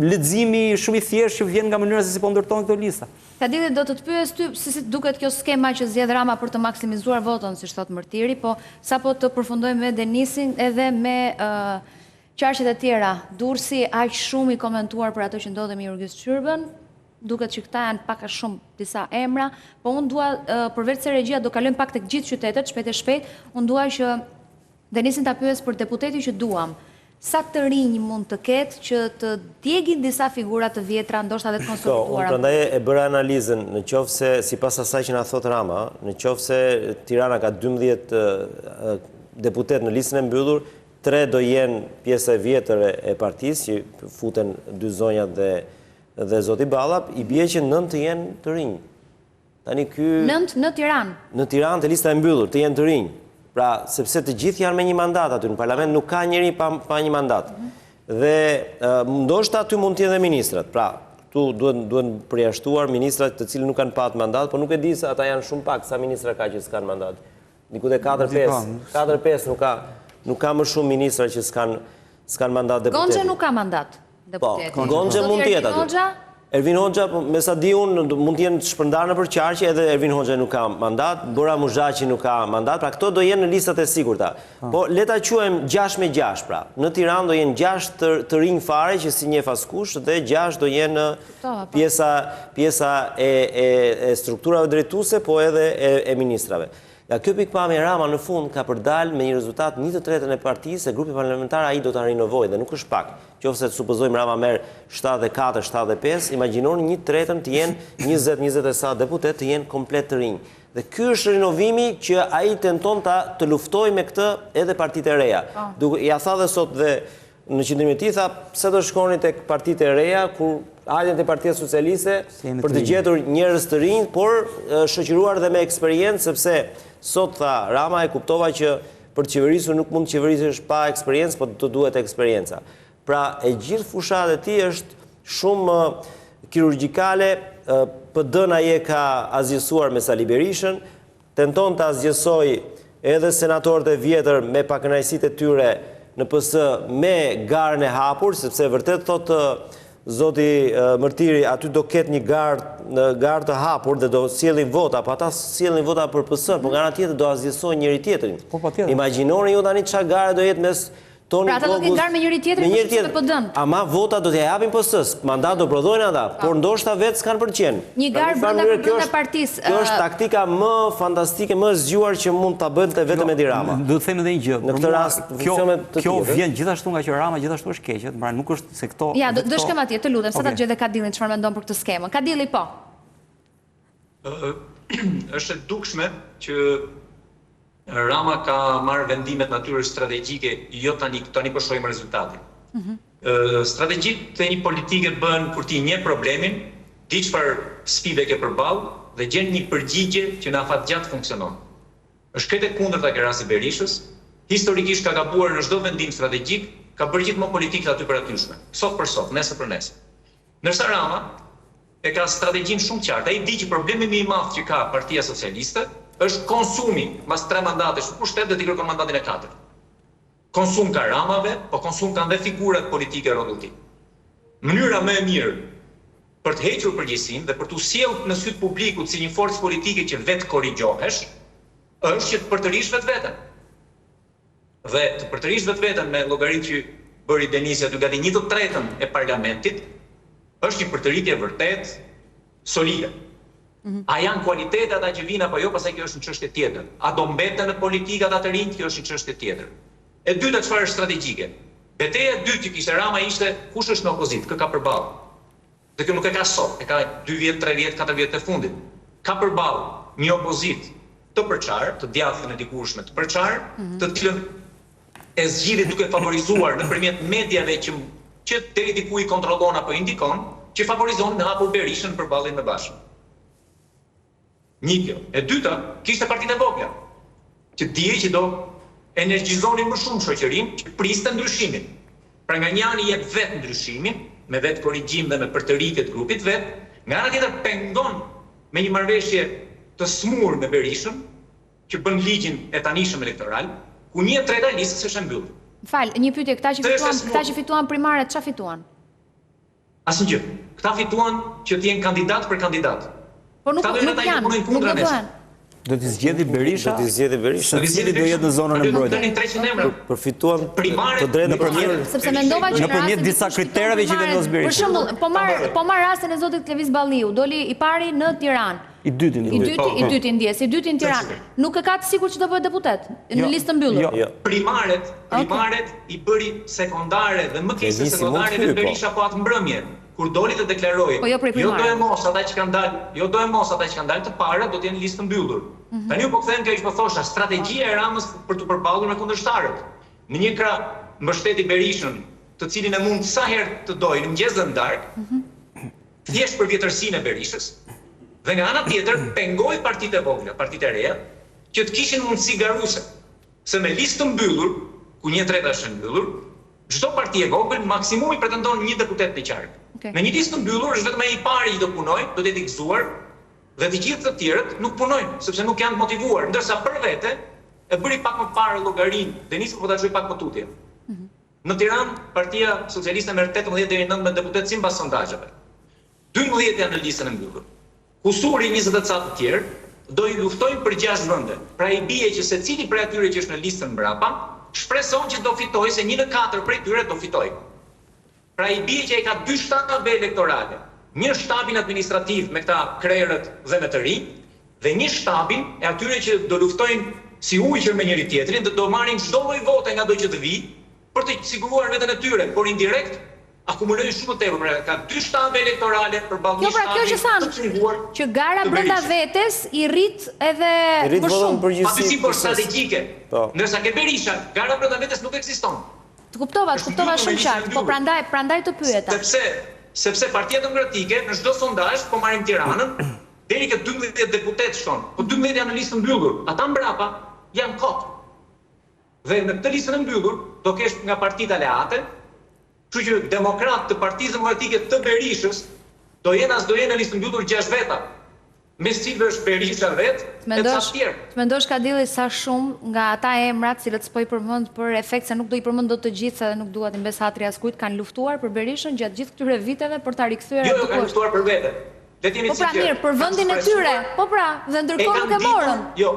leximi shumë i thjeshtë që vjen nga mënyra se si po ndërtohen këto lista. Kadidi, do të pyes ty si duket kjo skema që zgjedh Rama për të maksimizuar votën, siç thot Mërtiri, po sapo të përfundojmë me Denisin edhe me qarqet e tjera. Durrësi aq shumë i komentuar për ato që ndodhi me Jurgjys Çyrbën. Duket që këta janë pak a shumë disa emra, po unë dua, përveç se regjia do kalojmë pak tek gjithë qytetet, shpejt, unë dua që Denisin ta pyes për deputetin që duam. Sa të rinj mund të ketë që të djegin disa figura të vjetra, ndoshta edhe të konsoliduara? Unë prandaj e bëra analizën, në qoftë se sipas asaj që na thot Rama, në qoftë se Tirana ka 12 deputet në listën e mbyllur, 3 do jenë pjesë e vjetër e partisë, që futen 2 zonjat dhe zoti Balla, i bie që 9 të jenë të rinj. Tani ky 9 në Tiranë. Në Tiranë të lista e mbyllur, të jenë të rinj. Pra, sepse të gjithë janë me një mandat aty, në parlament nuk ka njëri pa një mandat. Dhe ndoshta aty mund të jenë dhe ministrat. Pra, tu duhen përjashtuar ministrat të cilë nuk kanë pat mandat, por nuk e di se ata janë shumë pak, sa ministra ka që s'kanë mandat. Diku dhe 4-5 nuk ka më shumë ministra që s'kanë mandat deputeti. Gonxha nuk ka mandat deputeti. Po, Gonxha mund të jetë aty. Ervin Hoxha, me sa di unë, mund të jenë shpërndarë në përqarqe, edhe Ervin Hoxha nuk ka mandat, Bora Muzhaçi nuk ka mandat, pra këto do jenë në listat e sigurta. Po, leta quajmë 6-6, pra. Në Tiranë do jenë 6 të rinj fare, që si një faskush, dhe 6 do jenë pjesa e strukturave drejtuese, po edhe e ministrave. Nga kjo pikpamje Rama në fund ka përdal me një rezultat 1/3 e partisë, e grupi parlamentar ai do ta rinovojë dhe nuk është pak. Qofse të supozojmë Rama merr 74-75, imagjinoni 1/3 të jenë 20 e sa deputet të jenë komplet të rinj. Dhe ky është rinovimi që ai tenton të luftojë me këtë edhe partitë e reja. Ja tha dhe sot dhe në qendrimin e tij tha pse do shkoni tek partitë e reja kur ardhen te Partia Socialiste për të gjetur njerëz të rinj, por shoqëruar dhe me eksperiencë, sepse sot tha Rama e kuptova që për të qeverisur nuk mund të qeverisesh pa eksperiencë, por të duhet eksperjenca. Pra e gjithë fushat e tij është shumë kirurgjikale, PD-n ai e ka azgjësuar me Sali Berishën, tenton të azgjësoj edhe senatorët e vjetër me pakënaqësitë e tyre në PS me garën e hapur, sepse vërtet thotë Zoti Mërtiri, aty do ketë një garë të hapur dhe do sjellin vota, po ata sjellin vota për PS, por nga ana tjetër do azgjësojnë njëri tjetrin. Imagjinoni ju tani çfarë gare do jetë mes Toni Pra ata do ketë garë me njëri tjetrin për PD-n. Ama vota do t'ja japin PS-s, mandat do prodhojnë ata, por ndoshta vetë s'kanë përqen. Një garë brenda partisë. Kjo është taktika më fantastike, më zgjuar që mund ta bënte vetëm Edi Rama. Do të them edhe një gjë. Në këtë rast, kjo vjen gjithashtu nga që Rama gjithashtu është keqet, pra nuk është se këto. Ja, do shkem atje, të lutem, sa ta gjej dhe Kadillin çfarë mendon për këtë skemën. Kadilli po. Është e dukshme që Rama ka marrë vendimet natyrës strategjike, jo tani po shohim rezultatin. Strategjit të një politike bën kur ti njeh problemin, di çfarë sfide ke përballë dhe gjen një përgjigje që në afatgjatë funksionon. Është këtë e kundërta ke rasti Berishës, historikisht ka gabuar në çdo vendim strategjik, ka bërë gjithmonë politikë aty për atyshme, sot për sot, nesër për nesër. Ndërsa Rama e ka strategjinë shumë qartë, ai di që problemi më i madh që ka Partia Socialiste është konsumi, mas 3 mandatesh në pushtet dhe t'i kërkon mandatin e 4. Konsum ka Ramave, po konsum kanë dhe figurat politike rrotull tij. Mënyra më e mirë për të hequr përgjegjësinë dhe për t'u sjellë në syt publikut si një forcë politike që vetë korrigjohesh, është që të përtërish vetveten. Dhe të përtërish vetveten me llogaritë që bëri Denisi aty gati 1/3 e parlamentit, është një përtëritje vërtet solide. A janë kualitete ata që vinë apo jo, pastaj kjo është një çështje tjetër. A do mbeten në politikë ata të rinj, kjo është një çështje tjetër. E dyta çfarë është strategjike? Betejë e dytë që kishte Rama ishte kush është në opozitë, kë ka përballë. Dhe kjo nuk e ka sot, e ka 2 vjet, 3 vjet, 4 vjet të fundit. Ka përballë një opozitë të përçarë, të djathtë në dikurshme të përçarë, të cilën e zgjidhi duke favorizuar nëpërmjet mediave që deri diku i kontrollon apo i ndikon, që favorizon me hapur Berishën për ballin me Bashkën. Një kjo. E dyta, kishte partitë e vogla, që dije që do energjizonin më shumë shoqërinë, që priste ndryshimin. Pra nga një anë i jep vetë ndryshimin, me vetë korrigjim dhe me përtëritje të grupit vetë, nga ana tjetër pengon me një marrëveshje të smur me Berishën, që bën ligjin e tanishëm elektoral, ku 1/3 e listës është e mbyllur. Fal, një pyetje, këta që fituan primaret, çfarë fituan? Asnjë. Këta fituan që të jenë kandidat për kandidat. Po nuk janë. Do t'i zgjedhë Berisha? Do t'i zgjedhë Berisha. Cili do jetë në zonën e mbrojtjes? Përfituan të drejtë nëpërmjet, sepse mendova që nëpërmjet disa kritereve që vendos Berisha. Për shembull, po marr rastin e zotit Klevis Balliu, doli i pari në Tiranë. I dyti ndjes, i dyti në Tiranë. Nuk e ka të sigurt që do bëhet deputet në listë mbyllur. Primaret i bëri sekondare dhe më keq se sekondare me Berisha po atë mbrëmje. Kur doli të deklaroi, jo do e mos ata që kanë dalë të para do të jenë listë mbyllur. Tani po kthem kjo që po thosha, strategjia e Ramës për të përballur me kundërshtarët. në një krah mbështeti Berishën, të cilin e mund sa herë të dojë në mëngjes dhe në darkë, thjesht për vjetërsinë e Berishës, dhe nga ana tjetër pengoi partitë e vogla, partitë e reja, që të kishin mundësi garuse, se me listë të mbyllur, ku 1/3 është e mbyllur, çdo parti e vogël maksimumi pretendon një deputet në qark. Me një listë të mbyllur është vetëm ai i pari që do punojë, do të jetë i gëzuar, dhe të gjithë të tjerët nuk punojnë, sepse nuk janë motivuar, ndërsa për vete e bëri pak më parë llogarinë, Denisi po ta çoj pak më tutje. Në Tiranë, Partia Socialiste merr 18 deri në 19 deputet sipas sondazheve. 12 janë në listën e mbyllur. Kusuri 20 ca të tjerë do i luftojnë për 6 vende. Pra i bie që secili prej atyre që është në listën mbrapa, shpreson që do fitojë, se 1 në 4 prej tyre do fitojë. Pra i bie që ai ka 2 shtabe elektorale, një shtabin administrativ me këta krerët dhe me të rinj, dhe një shtabin e atyre që do luftojnë si ujqër me njëri tjetrin, dhe do marrin çdo lloj vote nga do që të vijë për të siguruar veten e tyre, por indirekt akumulojnë shumë të tepër, pra ka 2 shtabe elektorale përballë një shtabi të cunguar. Që gara brenda vetes i rrit edhe më shumë. Pasi për strategjike. Ndërsa ke Berisha, gara brenda vetes nuk ekziston. Të kuptova shumë qartë, po prandaj të pyeta. Sepse Partia Demokratike në çdo sondazh, po marrim Tiranën, deri ke 12 deputet shkon, po 12 janë në listën mbyllur. Ata mbrapa janë kot. Dhe në këtë listën e mbyllur do kesh nga partitë aleate, kështu që demokrat të Partisë Demokratike të Berishës do jenë në listën e mbyllur 6 veta. Mes cilëve është Berisha vetë e ca tjerë. Të mendosh Kadilli sa shumë nga ata emrat cilët s'po i përmend për efekt, se nuk do i përmend dot të gjithë, se nuk dua të mbes hatri askujt, kanë luftuar për Berishën gjatë gjithë këtyre viteve për ta rikthyer aty. Jo, kanë luftuar për vete. Po pra mirë, për vendin e tyre. Po pra, dhe ndërkohë nuk e morën. Jo,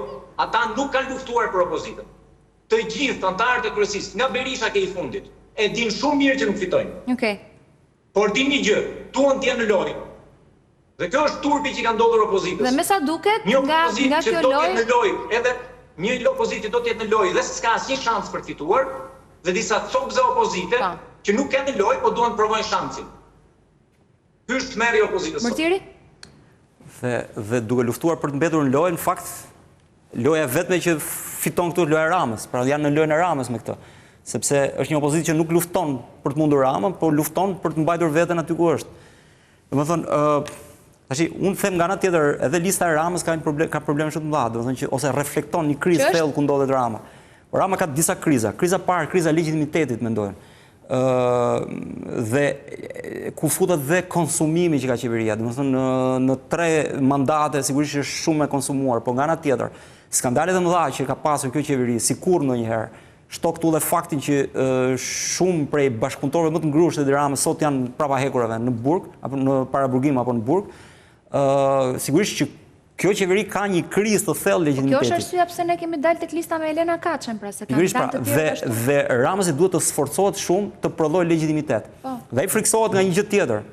ata nuk kanë luftuar për opozitën. Të gjithë anëtarët e kryesisë, nga Berisha ke i fundit, e din shumë mirë që nuk fitojnë. Okej. Por din një gjë, tuan të jenë në lojë. Dhe kjo është turpi që ka ndodhur opozitës. Dhe me sa duket, nga kjo lojë, edhe një opozitë do të jetë në lojë dhe s'ka asnjë shans për të fituar, dhe disa copëze opozite që nuk kanë në lojë, po duan të provojnë shansin. Ky është tmerri i opozitës. Mërtiri? Dhe duke luftuar për të mbetur në lojë, në fakt, loja vetme që fiton këtu loja Ramës, pra janë në lojën e Ramës me këtë. Sepse është një opozitë që nuk lufton për të mundur Ramën, por lufton për të mbajtur veten aty ku është. Domethënë, unë them nga ana tjetër, edhe lista e Ramës ka probleme shumë të mëdha, domethënë që ose reflekton një krizë thellë ku ndodhet Rama. Por Rama ka disa kriza. Kriza parë, kriza e legitimitetit, mendojnë. Dhe ku futet dhe konsumimi që ka qeveria. Domethënë në 3 mandate sigurisht është shumë e konsumuar, por nga ana tjetër, skandalet e mëdha që ka pasur kjo qeveri, sikur ndonjëherë, shto këtu dhe faktin që shumë prej bashkëpunëtorëve më të ngrushtë të Ramës sot janë prapa hekurave në burg, apo në paraburgim apo në burg. Sigurisht që kjo qeveri ka një krizë të thellë legitimitetit. Kjo është arsyeja pse ne kemi dalë tek lista me Elena Kaçën, pra se kanë dalë të tjerë ashtu. Dhe Ramës duhet të sforcohet shumë të prodhojë legitimitet. Dhe ai friksohet nga një gjë tjetër.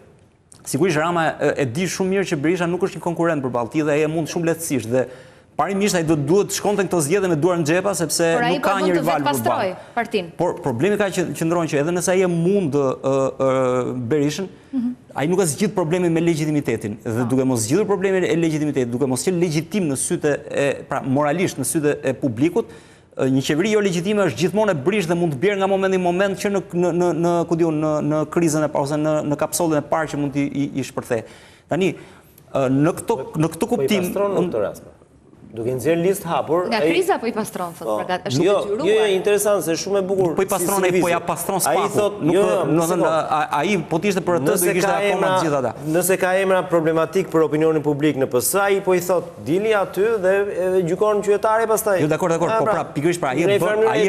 Sigurisht Rama e di shumë mirë që Berisha nuk është një konkurrent përballë tij dhe ai e mund shumë lehtësisht dhe parimisht ai duhet të shkonte këto zgjedhje me duar në xhepa sepse nuk ka një rival përballë. Por problemi ka që qëndron që edhe nëse ai e mund Berishën, ai nuk ka zgjidhur problemin me legitimitetin. Dhe duke mos zgjidhur problemin e legitimitetit, duke mos qenë legjitim në sytë pra moralisht në sytë e publikut, një qeveri jo legjitime është gjithmonë e brish dhe mund të bjerë nga momenti në moment që në krizën e parë ose në kapsollën e parë që mund t'i shpërthejë. Tani në këtë kuptim duke nxjerr listë hapur. Nga kriza po i pastron, thot përgat, është detyruar. Jo, interesant se shumë e bukur. Po i pastron ai, po ja pastron spaku. Ai po të ishte për atë do kishte akoma të gjithë ata. Nëse ka emra problematik për opinionin publik në PS, ai po i thot dili aty dhe gjykon qytetarë pastaj. Jo, dakor, po pra pikërisht pra ai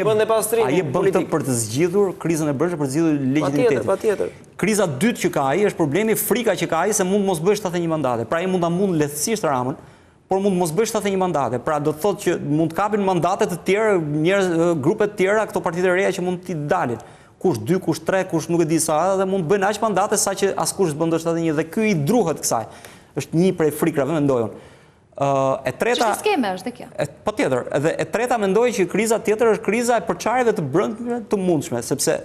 e bën këtë për të zgjidhur krizën e brendshme, për të zgjidhur legitimitetin. Patjetër. Kriza dytë që ka ai është problemi, frika që ka ai se mund mos bësh 71 mandate. Pra ai mund ta mund lehtësisht Ramën, por mund mos bësh 71 mandate. Pra do të thotë që mund të kapin mandate të tjera, grupe të tjera, këto partitë e reja që mund t'i dalin. Kush 2, kush 3, kush nuk e di sa, dhe mund të bëjnë aq mandate sa që askush s'bën 71 dhe ky i druhet kësaj. Është një prej frikrave mendoj unë. E treta është skeme është kjo. Patjetër, edhe e treta mendoj që kriza tjetër është kriza e përçarjeve të brendshme të mundshme, sepse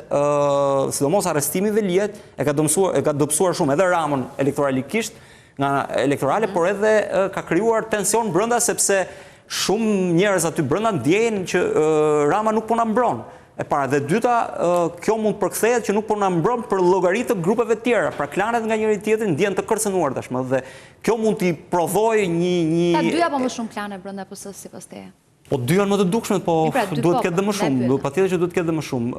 sidomos arrestimi i Veliet e ka dobësuar shumë edhe Ramën elektoralikisht nga elektorale, por edhe ka krijuar tension brenda sepse shumë njerëz aty brenda ndjejnë që Rama nuk po na mbron. E para, dhe dyta, kjo mund përkthehet që nuk po na mbron për llogaritë të grupeve të tjera, pra klanet nga njëri tjetri ndjen të kërcënuar tashmë dhe kjo mund t'i prodhojë një Ta dy apo më shumë klane brenda PS-s sipas teje? Po dy janë më të dukshme, po duhet ketë dhe më shumë. Patjetër që duhet ketë dhe më shumë.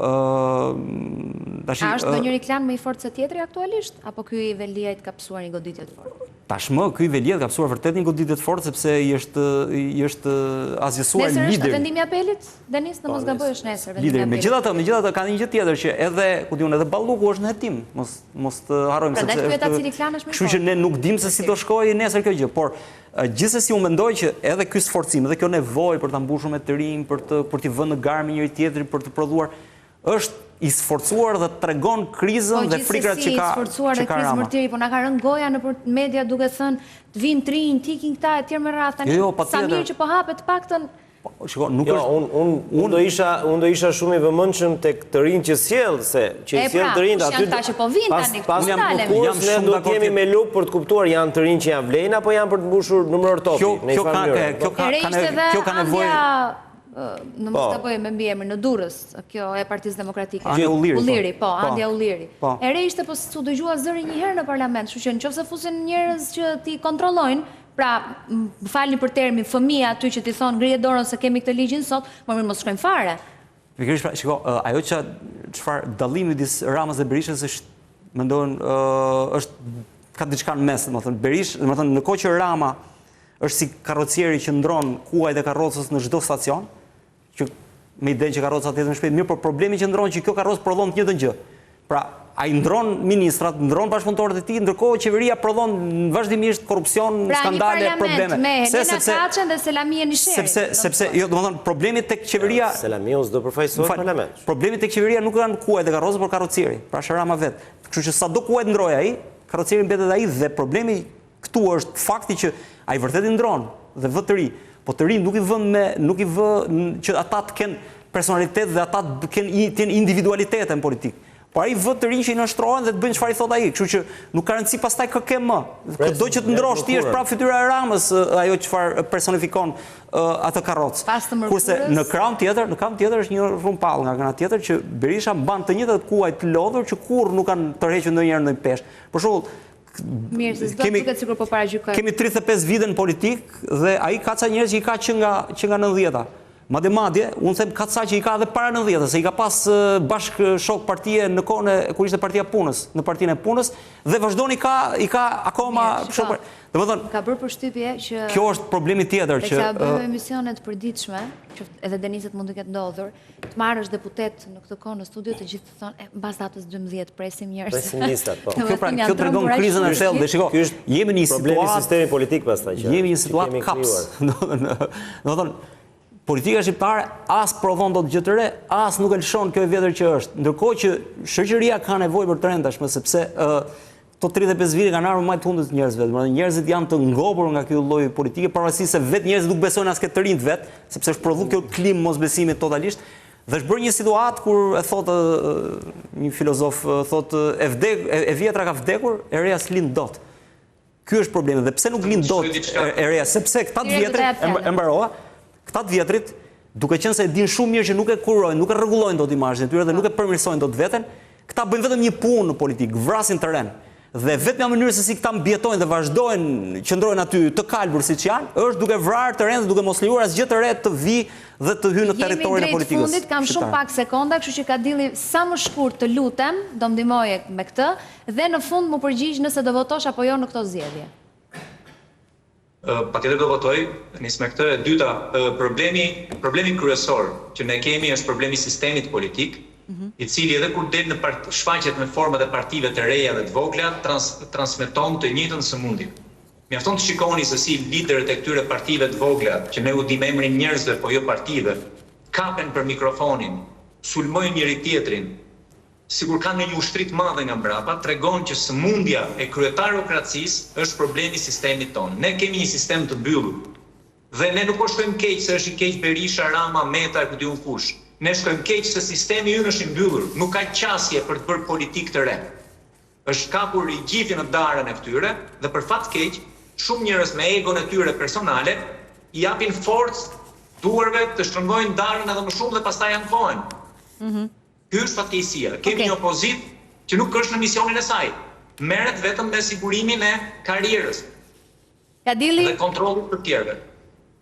A është ndonjëri klan më i fortë se tjetri aktualisht, apo ky i Veliajt ka psuar një goditje të fortë? Tashmë ky i Veliajt ka psuar vërtet një goditje të fortë sepse i është azgjësuar lider. Nesër është vendimi i apelit, Denis, në mos gaboj është nesër vendimi i apelit. Megjithatë ka një gjë tjetër që edhe Balluku është në hetim. Mos të harrojmë sepse. Prandaj pyeta cili klan është më i fortë. Kështu që ne nuk dimë se si do shkojë nesër kjo gjë, por gjithsesi unë mendoj që edhe ky sforcim, edhe kjo nevojë për ta mbushur me të rinj, për t'i vënë në garë me njëri tjetrin, për të prodhuar, është i sforcuar dhe tregon krizën dhe frikrat që ka. Po gjithsesi i sforcuar dhe krizë mërtiri, po na ka rënë goja në media duke thënë të vinë të rinj, t'ikin këta e tjerë me radhë tani. Sa mirë që po hapet paktën. Unë do isha shumë i vëmendshëm tek të rinj që sjell, se që sjell të rinj aty. Që po vinë tani. Pas ne do të kemi me luk për të kuptuar janë të rinj që janë vlen apo janë për të mbushur numëror topi në një farë. Kjo ka nevojë. Në mos ta bëj me mbiemrin në Durrës, kjo e Partisë Demokratike. Andja Ulliri, po, Andja Ulliri. E re ishte po s'u dëgjua zëri një herë në parlament, kështu që nëse fusin njerëz që ti kontrollojnë, pra, falni për termin, fëmija aty që ti thonë ngrije dorën se kemi këtë ligjin sot, më mirë mos shkojmë fare. Pikërisht, pra, shiko, ajo çfarë dallimi midis Ramës dhe Berishës është, mendon, ka diçka në mes, domethënë Berisha, domethënë në kohë që Rama është si karrocieri që ndron kuajt e karrocës në çdo stacion, që me idenë që karroca të jetë më shpejt, mirë, por problemi që ndron që kjo karrocë prodhon të njëjtën gjë. Pra, ai ndron ministrat, ndron bashkëpunëtorët e tij, ndërkohë qeveria prodhon vazhdimisht korrupsion, skandale, probleme. Me Helena Kaçën dhe Selami Enisherin. Sepse, jo, domethënë problemi tek qeveria, Selamiu s'do përfaqësohet parlament. Problemi tek qeveria nuk janë kuajt e karrocës, por karrocieri. Pra Rama vet. Kështu që sado kuajt ndroi ai, karrocieri mbetet ai dhe problemi këtu është fakti që ai vërtet i ndron dhe vë të ri, po të ri nuk i vë që ata të kenë personalitet dhe ata të kenë individualitet në politikë. Po ai vë të rinj që i nështrohen dhe të bëjnë çfarë i thot ai, kështu që nuk ka rëndësi pastaj kë ke më. Çdo që të ndrosh ti është prapë fytyra e Ramës, ajo çfarë personifikon atë karrocë. Kurse në krahun tjetër është një rrumpall nga ana tjetër që Berisha mban të njëjtat kuaj të lodhur që kurrë nuk kanë tërhequr ndonjëherë në peshë. Për shembull, mirë, se s'do të duket sikur po paragjykojmë. Kemi 35 vite në politikë dhe ai ka ca njerëz që i ka që nga 90-ta. Madje, unë them ka ca që i ka edhe para 90-ta, se i ka pas bashkë shok partie në kohën kur ishte Partia Punës, në Partinë e Punës dhe vazhdon i ka akoma shok. Ka bërë përshtypje që kjo është problemi tjetër që bëjmë emisione të përditshme, që edhe Deniset mund të ketë ndodhur, të marrësh deputet në këtë kohë në studio të gjithë të thonë, mbas datës 12 presim njerëz. Presim listat, po. Kjo tregon krizën e thellë, dhe shiko, jemi në një situatë problemi sistemi politik pastaj që jemi në një situatë kaps. Domethënë, politika shqiptare as prodhon dot gjë të re, as nuk e lëshon kjo e vjetër që është. Ndërkohë që shoqëria ka nevojë për trend tashmë, sepse këto 35 vite kanë ardhur më të hundit njerëzve. Domethënë njerëzit janë të ngopur nga ky lloj politike, pavarësisht se vetë njerëzit nuk besojnë as këtë të rinjt vet, sepse është prodhuar kjo klimë mosbesimi totalisht. Dhe është bërë një situatë kur e thotë një filozof, thotë e vjetra ka vdekur, e reja s'lind dot. Ky është problemi. Dhe pse nuk lind dot e reja? Sepse këta të vjetrit e mbarova. Këta të vjetrit, duke qenë se e din shumë mirë që nuk e kurojnë, nuk e rregullojnë dot imazhin e tyre dhe nuk e përmirësojnë dot veten, këta bëjnë vetëm një punë në politikë, vrasin terren. Dhe vetmja mënyrë se si këta mbjetojnë dhe vazhdojnë qëndrojnë aty të kalbur siç janë, është duke vrarë terren dhe duke mos lejuar asgjë të re të vi dhe të hyjë në territorin e politikës. Jemi drejt fundit, kam shumë pak sekonda, kështu që ka dilli sa më shkurt të lutem, do ndihmoje me këtë dhe në fund më përgjigj nëse do votosh apo jo në këto zgjedhje. Patjetër do votoj, nis me këtë. E dyta, problemi kryesor që ne kemi është problemi sistemit politik, i cili edhe kur del në shfaqet me format e partive të reja dhe të vogla, transmeton të njëjtën sëmundje. Mjafton të shikoni se si liderët e këtyre partive të vogla, që ne u dim emrin njerëzve, po jo partive, kapen për mikrofonin, sulmojnë njëri tjetrin, sigur kanë një ushtrit madhe nga mbrapa, tregon që sëmundja e kryetarokracisë është problemi i sistemit tonë. Ne kemi një sistem të mbyllur. Dhe ne nuk po shkojmë keq se është i keq Berisha, Rama, Meta, ku diun kush. Ne shkojmë keq se sistemi ynë është i mbyllur. Nuk ka qasje për të bërë politikë të re. Është kapur i gjithë në darën e këtyre dhe për fat keq, shumë njerëz me egon e tyre personale i japin forcë duarve të shtrëngojnë darën edhe më shumë dhe pastaj ankohen. Ky është fatkeqësia. Kemi një opozitë që nuk është në misionin e saj. Merret vetëm me sigurimin e karrierës Kadili, dhe kontrollit të tjerëve.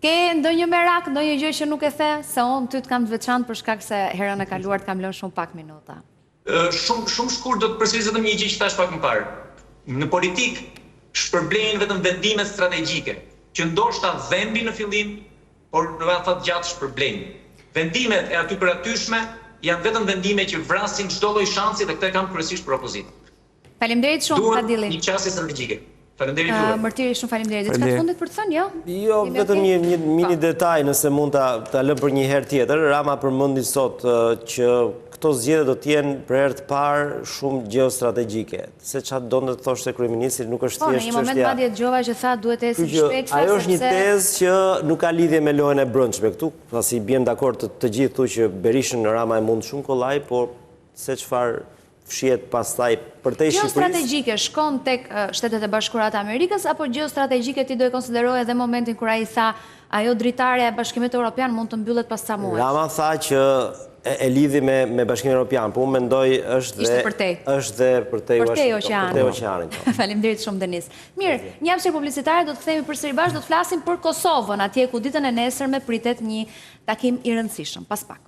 ke ndonjë merak, ndonjë gjë që nuk e the, se unë ty të kam të veçantë për shkak se herën e kaluar të kam lënë shumë pak minuta. Shumë shkurt do të përsëris vetëm një gjë që thash pak më parë. Në politik shpërblejnë vetëm vendimet strategjike, që ndoshta dhembi në fillim, por në fakt gjatë shpërblejnë. Vendimet e aty për atyshme janë vetëm vendime që vrasin çdo lloj shansi dhe këto kanë kryesisht për opozitën. Faleminderit shumë, Kadili. Duhet një qasje strategjike. Faleminderit juve. Mërtiri, shumë faleminderit. Diçka të fundit për të thënë, jo? Jo, vetëm një mini detaj nëse mund ta lëm për një herë tjetër. Rama përmendi sot që këto zgjedhje do të jenë për herë të parë shumë gjeostrategjike. Se çfarë donte të thoshte kryeministri nuk është thjesht çështja. Në një moment madje dëgjova që tha duhet të ecim shpejt. Ajo është një tezë që nuk ka lidhje me lojën e brendshme këtu. Pasi bjem dakord të gjithë thu që Berishën Rama e mund shumë kollaj, por se çfarë fshihet pastaj për te Shqipërisë. Geostrategjike shkon tek Shtetet e Bashkuara të Amerikës apo geostrategjike ti do e konsideroje edhe momentin kur ai tha ajo dritarja e Bashkimit Evropian mund të mbyllet pas ca muajsh. Rama tha që e lidhi me Bashkimin Evropian, po unë mendoj është dhe për te oqeanin. Faleminderit shumë Denis. Mirë, një hapësirë publicitare do të kthehemi përsëri bashkë, do të flasim për Kosovën, atje ku ditën e nesërme pritet një takim i rëndësishëm. Pas pak.